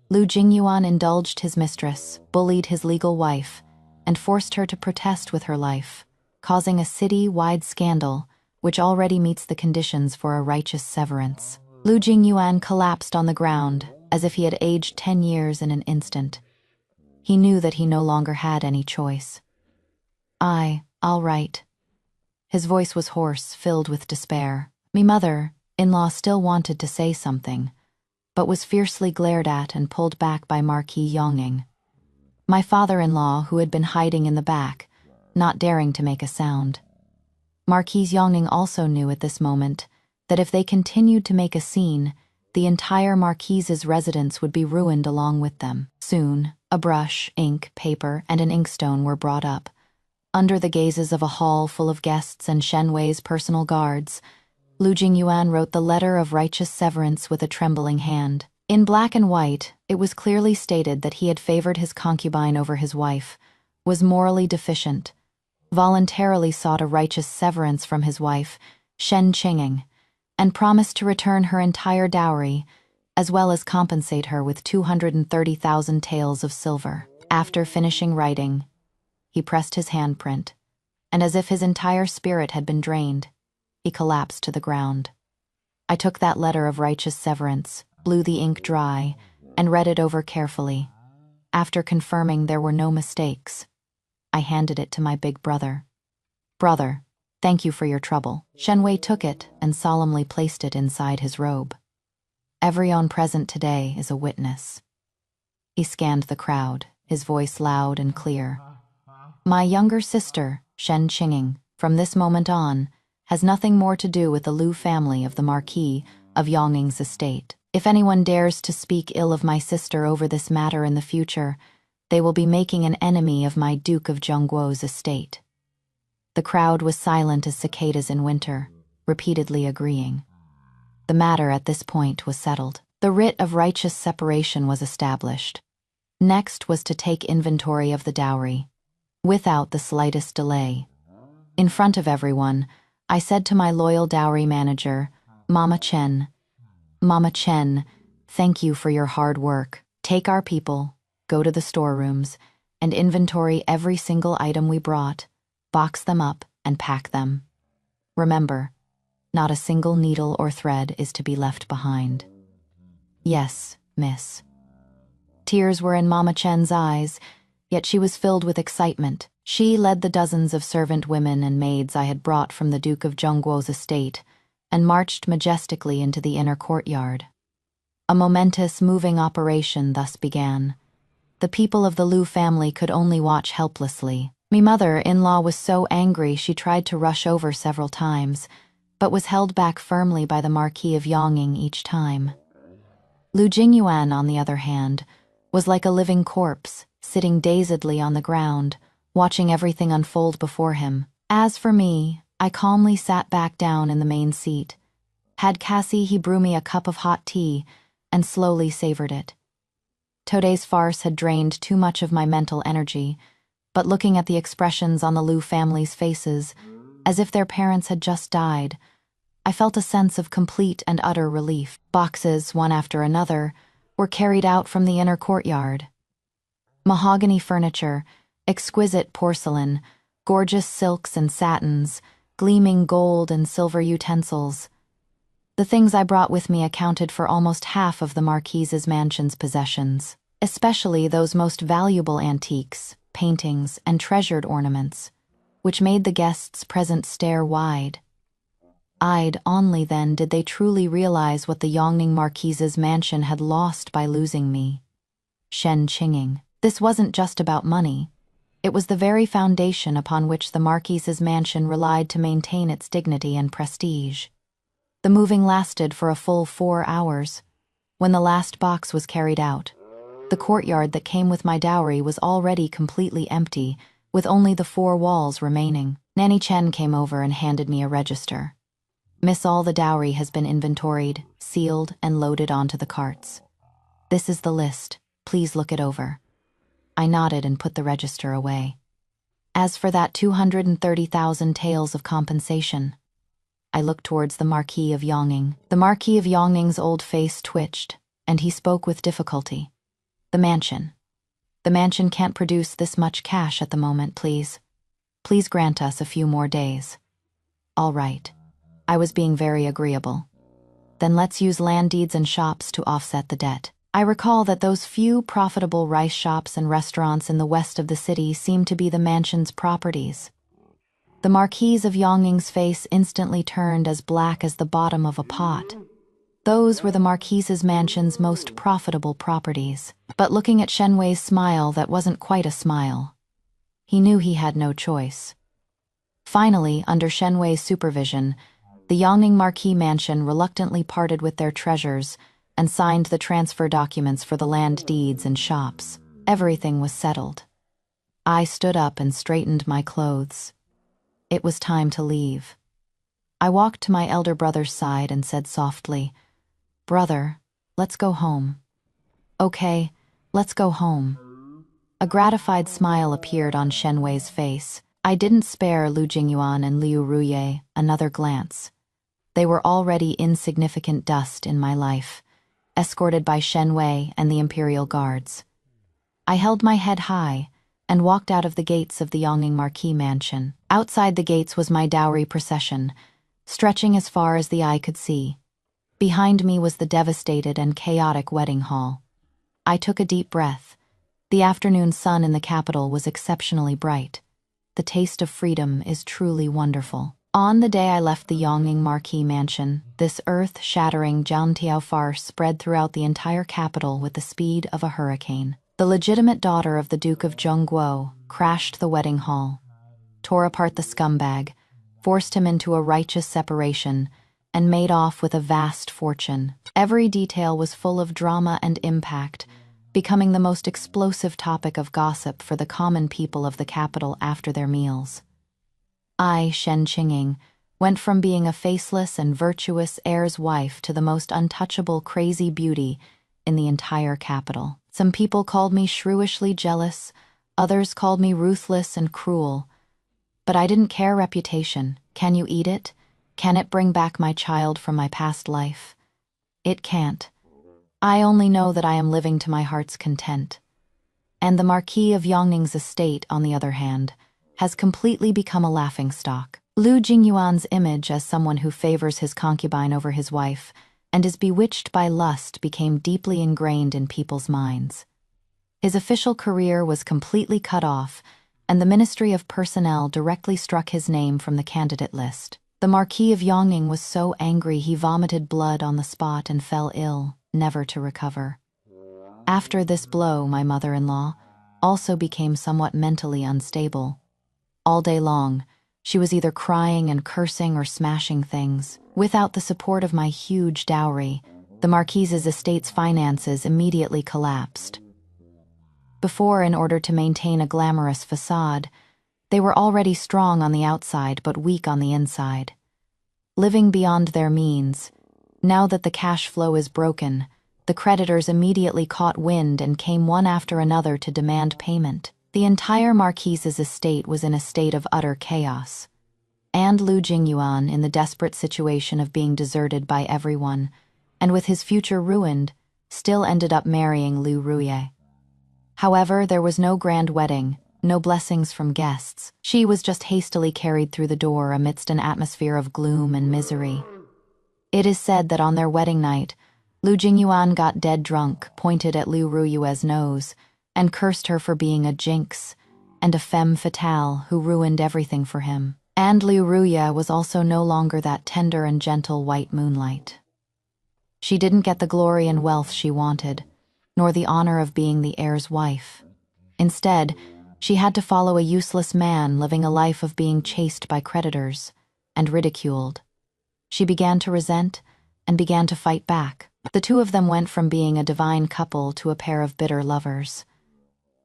Lu Jingyuan indulged his mistress, bullied his legal wife, and forced her to protest with her life, causing a city-wide scandal which already meets the conditions for a righteous severance. Lu Jingyuan collapsed on the ground as if he had aged 10 years in an instant. He knew that he no longer had any choice. I'll write." His voice was hoarse, filled with despair. Me mother-in-law still wanted to say something, but was fiercely glared at and pulled back by Marquis Yongning. My father-in-law, who had been hiding in the back, not daring to make a sound. Marquis Yongning also knew at this moment that if they continued to make a scene, the entire Marquise's residence would be ruined along with them. Soon, a brush, ink, paper, and an inkstone were brought up. Under the gazes of a hall full of guests and Shen Wei's personal guards, Lu Jingyuan wrote the letter of righteous severance with a trembling hand. In black and white, it was clearly stated that he had favored his concubine over his wife, was morally deficient, voluntarily sought a righteous severance from his wife, Shen Qinging, and promised to return her entire dowry, as well as compensate her with 230,000 taels of silver. After finishing writing, he pressed his handprint, and as if his entire spirit had been drained, he collapsed to the ground. I took that letter of righteous severance, blew the ink dry, and read it over carefully. After confirming there were no mistakes, I handed it to my big brother. "Brother, thank you for your trouble." Shen Wei took it and solemnly placed it inside his robe. "Everyone present today is a witness." He scanned the crowd, his voice loud and clear. "My younger sister, Shen Qinging, from this moment on, has nothing more to do with the Lu family of the Marquis of Yongning's estate. If anyone dares to speak ill of my sister over this matter in the future, they will be making an enemy of my Duke of Zhongguo's estate." The crowd was silent as cicadas in winter, repeatedly agreeing. The matter at this point was settled. The writ of righteous separation was established. Next was to take inventory of the dowry, without the slightest delay. In front of everyone, I said to my loyal dowry manager, Mama Chen, thank you for your hard work. Take our people, go to the storerooms, and inventory every single item we brought, box them up, and pack them. Remember, not a single needle or thread is to be left behind." "Yes, miss." Tears were in Mama Chen's eyes, yet she was filled with excitement. She led the dozens of servant women and maids I had brought from the Duke of Zhongguo's estate and marched majestically into the inner courtyard. A momentous, moving operation thus began. The people of the Lu family could only watch helplessly. Me mother-in-law was so angry she tried to rush over several times, but was held back firmly by the Marquis of Yongning each time. Lu Jingyuan, on the other hand, was like a living corpse, sitting dazedly on the ground, watching everything unfold before him. As for me, I calmly sat back down in the main seat, had Cassie brew me a cup of hot tea, and slowly savored it. Today's farce had drained too much of my mental energy, but looking at the expressions on the Lu family's faces, as if their parents had just died, I felt a sense of complete and utter relief. Boxes, one after another, were carried out from the inner courtyard. Mahogany furniture, exquisite porcelain, gorgeous silks and satins, gleaming gold and silver utensils. The things I brought with me accounted for almost half of the Marquise's mansion's possessions, especially those most valuable antiques, paintings, and treasured ornaments, which made the guests present stare wide-eyed. Only then did they truly realize what the Yongning Marquise's mansion had lost by losing me. Shen Qinging. This wasn't just about money. It was the very foundation upon which the Marquise's mansion relied to maintain its dignity and prestige. The moving lasted for a full 4 hours. When the last box was carried out, the courtyard that came with my dowry was already completely empty, with only the 4 walls remaining. Nanny Chen came over and handed me a register. Miss, all the dowry has been inventoried, sealed, and loaded onto the carts. This is the list. Please look it over. I nodded and put the register away. As for that 230,000 taels of compensation, I looked towards the Marquis of Yongning. The Marquis of Yongning's old face twitched, and he spoke with difficulty. The mansion. The mansion can't produce this much cash at the moment, please. Please grant us a few more days. All right. I was being very agreeable. Then let's use land deeds and shops to offset the debt. I recall that those few profitable rice shops and restaurants in the west of the city seemed to be the mansion's properties. The Marquis of Yongning's face instantly turned as black as the bottom of a pot. Those were the Marquis's mansion's most profitable properties. But looking at Shenwei's smile, that wasn't quite a smile. He knew he had no choice. Finally, under Shenwei's supervision, the Yongning Marquis mansion reluctantly parted with their treasures and signed the transfer documents for the land deeds and shops. Everything was settled. I stood up and straightened my clothes. It was time to leave. I walked to my elder brother's side and said softly, "Brother, let's go home." "Okay, let's go home." A gratified smile appeared on Shenwei's face. I didn't spare Lu Jingyuan and Liu Ruye another glance. They were already insignificant dust in my life, escorted by Shenwei and the Imperial Guards. I held my head high and walked out of the gates of the Yongning Marquis mansion. Outside the gates was my dowry procession, stretching as far as the eye could see. Behind me was the devastated and chaotic wedding hall. I took a deep breath. The afternoon sun in the capital was exceptionally bright. The taste of freedom is truly wonderful. On the day I left the Yongning Marquis mansion, this earth-shattering Jiantiao farce spread throughout the entire capital with the speed of a hurricane. The legitimate daughter of the Duke of Zhongguo crashed the wedding hall, tore apart the scumbag, forced him into a righteous separation, and made off with a vast fortune. Every detail was full of drama and impact, becoming the most explosive topic of gossip for the common people of the capital after their meals. I, Shen Qinging, went from being a faceless and virtuous heir's wife to the most untouchable crazy beauty in the entire capital. Some people called me shrewishly jealous, others called me ruthless and cruel. But I didn't care reputation. Can you eat it? Can it bring back my child from my past life? It can't. I only know that I am living to my heart's content. And the Marquis of Yongning's estate, on the other hand, has completely become a laughingstock. Lu Jingyuan's image as someone who favors his concubine over his wife and is bewitched by lust became deeply ingrained in people's minds. His official career was completely cut off, and the Ministry of Personnel directly struck his name from the candidate list. The Marquis of Yongning was so angry he vomited blood on the spot and fell ill, never to recover. After this blow, my mother-in-law also became somewhat mentally unstable. All day long, she was either crying and cursing or smashing things. Without the support of my huge dowry, the Marquise's estate's finances immediately collapsed. Before, in order to maintain a glamorous facade, they were already strong on the outside but weak on the inside. Living beyond their means, now that the cash flow is broken, the creditors immediately caught wind and came one after another to demand payment. The entire Marquise's estate was in a state of utter chaos. And Lu Jingyuan, in the desperate situation of being deserted by everyone, and with his future ruined, still ended up marrying Lu Ruye. However, there was no grand wedding, no blessings from guests. She was just hastily carried through the door amidst an atmosphere of gloom and misery. It is said that on their wedding night, Lu Jingyuan got dead drunk, pointed at Lu Ruyue's nose, and cursed her for being a jinx and a femme fatale who ruined everything for him. And Lu Ruyue was also no longer that tender and gentle white moonlight. She didn't get the glory and wealth she wanted, nor the honor of being the heir's wife. Instead, she had to follow a useless man living a life of being chased by creditors and ridiculed. She began to resent and began to fight back. The two of them went from being a divine couple to a pair of bitter lovers.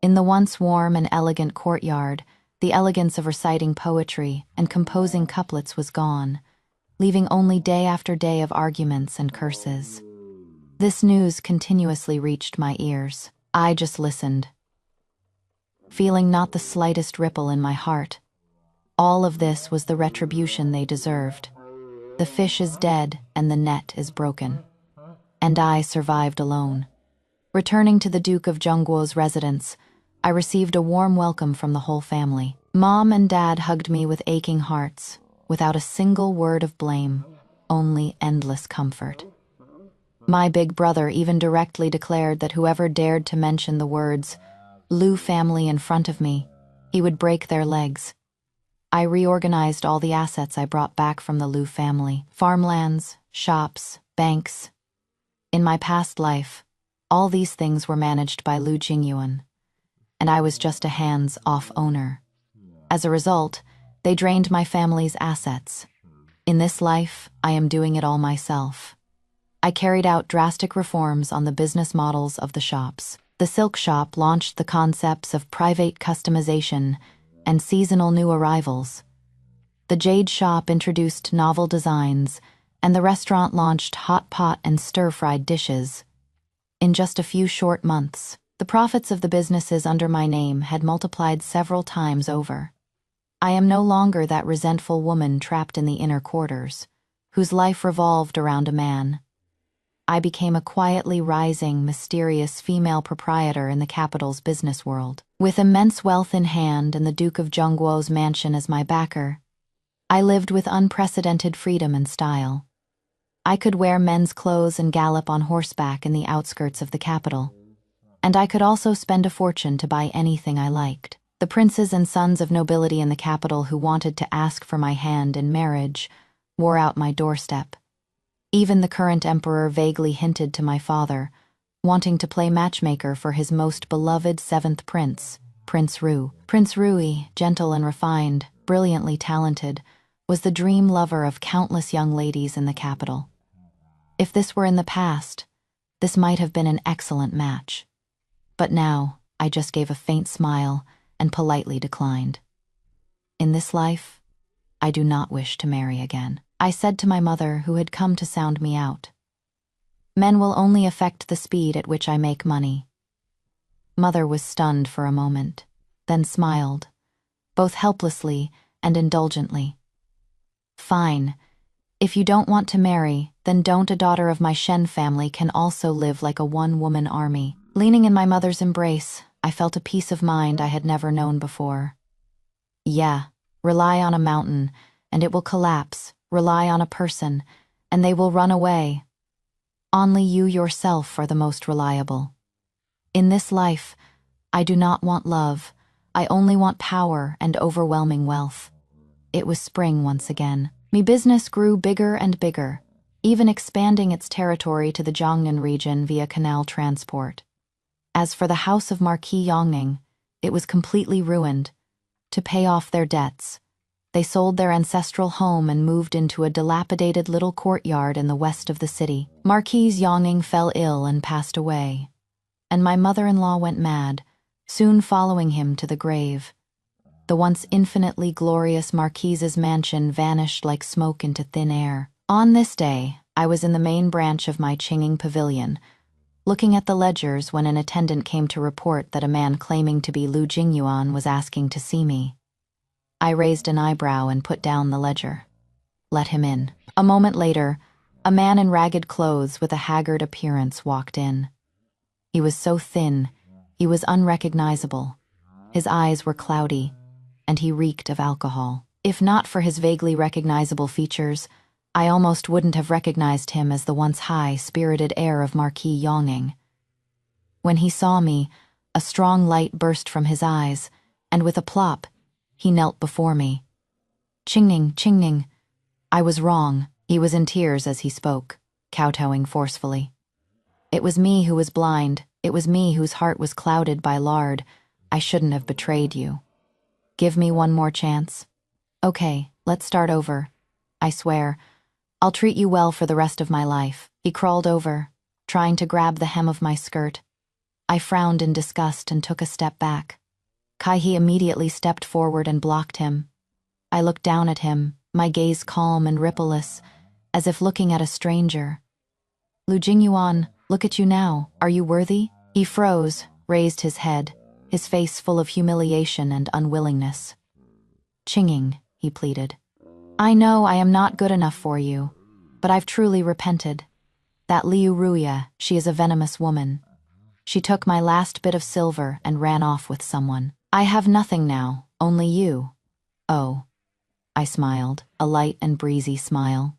In the once warm and elegant courtyard, the elegance of reciting poetry and composing couplets was gone, leaving only day after day of arguments and curses. This news continuously reached my ears. I just listened, feeling not the slightest ripple in my heart. All of this was the retribution they deserved. The fish is dead and the net is broken. And I survived alone. Returning to the Duke of Zhongguo's residence, I received a warm welcome from the whole family. Mom and Dad hugged me with aching hearts, without a single word of blame, only endless comfort. My big brother even directly declared that whoever dared to mention the words Lu family in front of me, he would break their legs. I reorganized all the assets I brought back from the Lu family: farmlands, shops, banks. In my past life, all these things were managed by Lu Jingyuan, and I was just a hands-off owner. As a result, they drained my family's assets. In this life, I am doing it all myself. I carried out drastic reforms on the business models of the shops. The silk shop launched the concepts of private customization and seasonal new arrivals. The jade shop introduced novel designs, and the restaurant launched hot pot and stir-fried dishes. In just a few short months, the profits of the businesses under my name had multiplied several times over. I am no longer that resentful woman trapped in the inner quarters, whose life revolved around a man. I became a quietly rising, mysterious female proprietor in the capital's business world. With immense wealth in hand and the Duke of Zhongguo's mansion as my backer, I lived with unprecedented freedom and style. I could wear men's clothes and gallop on horseback in the outskirts of the capital. And I could also spend a fortune to buy anything I liked. The princes and sons of nobility in the capital who wanted to ask for my hand in marriage wore out my doorstep. Even the current emperor vaguely hinted to my father, wanting to play matchmaker for his most beloved seventh prince, Prince Ru. Prince Rui, gentle and refined, brilliantly talented, was the dream lover of countless young ladies in the capital. If this were in the past, this might have been an excellent match. But now, I just gave a faint smile and politely declined. In this life, I do not wish to marry again, I said to my mother, who had come to sound me out. Men will only affect the speed at which I make money. Mother was stunned for a moment, then smiled, both helplessly and indulgently. Fine. If you don't want to marry, then don't. A daughter of my Shen family can also live like a one-woman army. Leaning in my mother's embrace, I felt a peace of mind I had never known before. Yeah, rely on a mountain, and it will collapse. Rely on a person, and they will run away. Only you yourself are the most reliable. In this life, I do not want love. I only want power and overwhelming wealth. It was spring once again. My business grew bigger and bigger, even expanding its territory to the Jiangnan region via canal transport. As for the house of Marquis Yongning, it was completely ruined. To pay off their debts, they sold their ancestral home and moved into a dilapidated little courtyard in the west of the city. Marquis Yongning fell ill and passed away, and my mother-in-law went mad, soon following him to the grave. The once infinitely glorious Marquise's mansion vanished like smoke into thin air. On this day, I was in the main branch of my Qing'ing pavilion, looking at the ledgers when an attendant came to report that a man claiming to be Lu Jingyuan was asking to see me. I raised an eyebrow and put down the ledger. Let him in. A moment later, a man in ragged clothes with a haggard appearance walked in. He was so thin, he was unrecognizable. His eyes were cloudy, and he reeked of alcohol. If not for his vaguely recognizable features, I almost wouldn't have recognized him as the once high-spirited heir of Marquis Yongning. When he saw me, a strong light burst from his eyes, and with a plop, he knelt before me. Qingning, Qingning. I was wrong. He was in tears as he spoke, kowtowing forcefully. It was me who was blind. It was me whose heart was clouded by lard. I shouldn't have betrayed you. Give me one more chance. Okay, let's start over. I swear, I'll treat you well for the rest of my life. He crawled over, trying to grab the hem of my skirt. I frowned in disgust and took a step back. Kai-he immediately stepped forward and blocked him. I looked down at him, my gaze calm and rippleless, as if looking at a stranger. Lu Jingyuan, look at you now. Are you worthy? He froze, raised his head, his face full of humiliation and unwillingness. Qingning, he pleaded. I know I am not good enough for you, but I've truly repented. That Liu Ruya, she is a venomous woman. She took my last bit of silver and ran off with someone. I have nothing now, only you. Oh. I smiled, a light and breezy smile.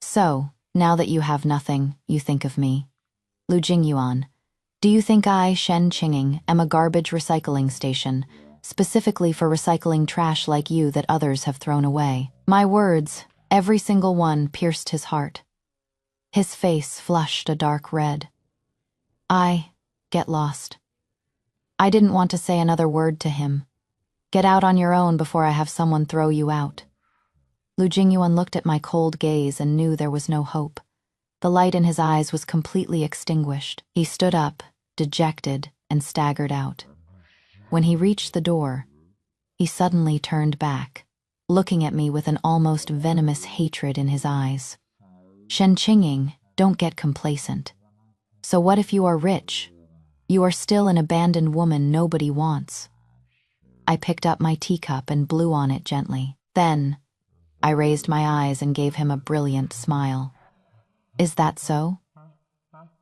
So, now that you have nothing, you think of me. Lu Jingyuan, do you think I, Shen Qingning, am a garbage recycling station, specifically for recycling trash like you that others have thrown away? My words, every single one, pierced his heart. His face flushed a dark red. Get lost. I didn't want to say another word to him. Get out on your own before I have someone throw you out. Lu Jingyuan looked at my cold gaze and knew there was no hope. The light in his eyes was completely extinguished. He stood up, dejected, and staggered out. When he reached the door, he suddenly turned back, looking at me with an almost venomous hatred in his eyes. Shen Qingning, don't get complacent. So what if you are rich? You are still an abandoned woman nobody wants. I picked up my teacup and blew on it gently. Then, I raised my eyes and gave him a brilliant smile. Is that so?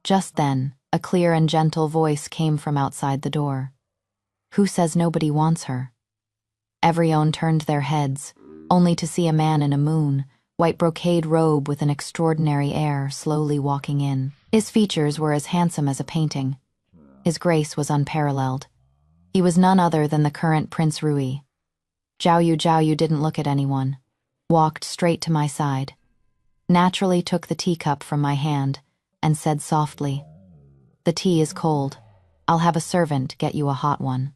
Just then, a clear and gentle voice came from outside the door. Who says nobody wants her? Everyone turned their heads, only to see a man in a white brocade robe with an extraordinary air slowly walking in. His features were as handsome as a painting. His grace was unparalleled. He was none other than the current Prince Rui. Zhao Yu didn't look at anyone, walked straight to my side, naturally took the teacup from my hand, and said softly, The tea is cold. I'll have a servant get you a hot one.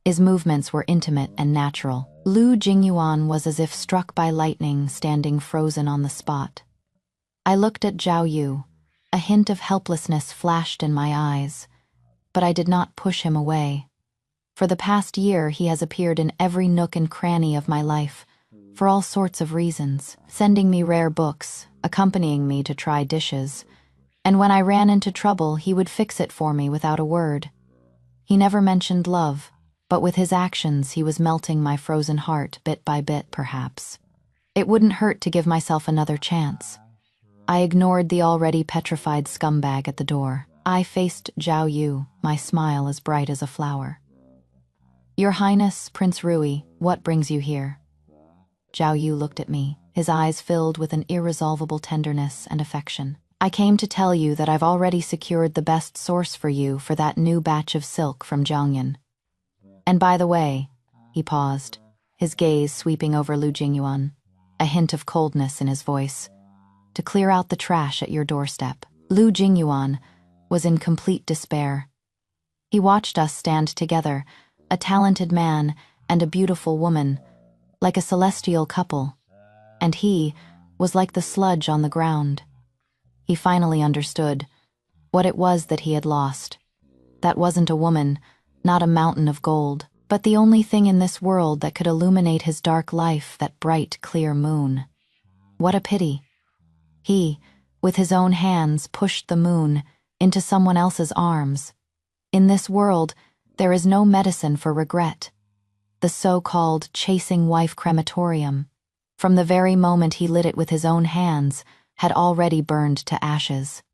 His movements were intimate and natural. Lu Jingyuan was as if struck by lightning, standing frozen on the spot. I looked at Zhao Yu. A hint of helplessness flashed in my eyes, but I did not push him away. For the past year, he has appeared in every nook and cranny of my life, for all sorts of reasons, sending me rare books, accompanying me to try dishes, and when I ran into trouble, he would fix it for me without a word. He never mentioned love, but with his actions, he was melting my frozen heart bit by bit, perhaps. It wouldn't hurt to give myself another chance. I ignored the already petrified scumbag at the door. I faced Zhao Yu, my smile as bright as a flower. Your Highness, Prince Rui, what brings you here? Zhao Yu looked at me, his eyes filled with an irresolvable tenderness and affection. I came to tell you that I've already secured the best source for you for that new batch of silk from Jiangyan. And by the way, he paused, his gaze sweeping over Lu Jingyuan, a hint of coldness in his voice, to clear out the trash at your doorstep. Lu Jingyuan was in complete despair. He watched us stand together, a talented man and a beautiful woman, like a celestial couple, and he was like the sludge on the ground. He finally understood what it was that he had lost. That wasn't a woman, not a mountain of gold, but the only thing in this world that could illuminate his dark life, that bright, clear moon. What a pity. He, with his own hands, pushed the moon into someone else's arms. In this world, there is no medicine for regret. the so-called chasing wife crematorium, from the very moment he lit it with his own hands, had already burned to ashes.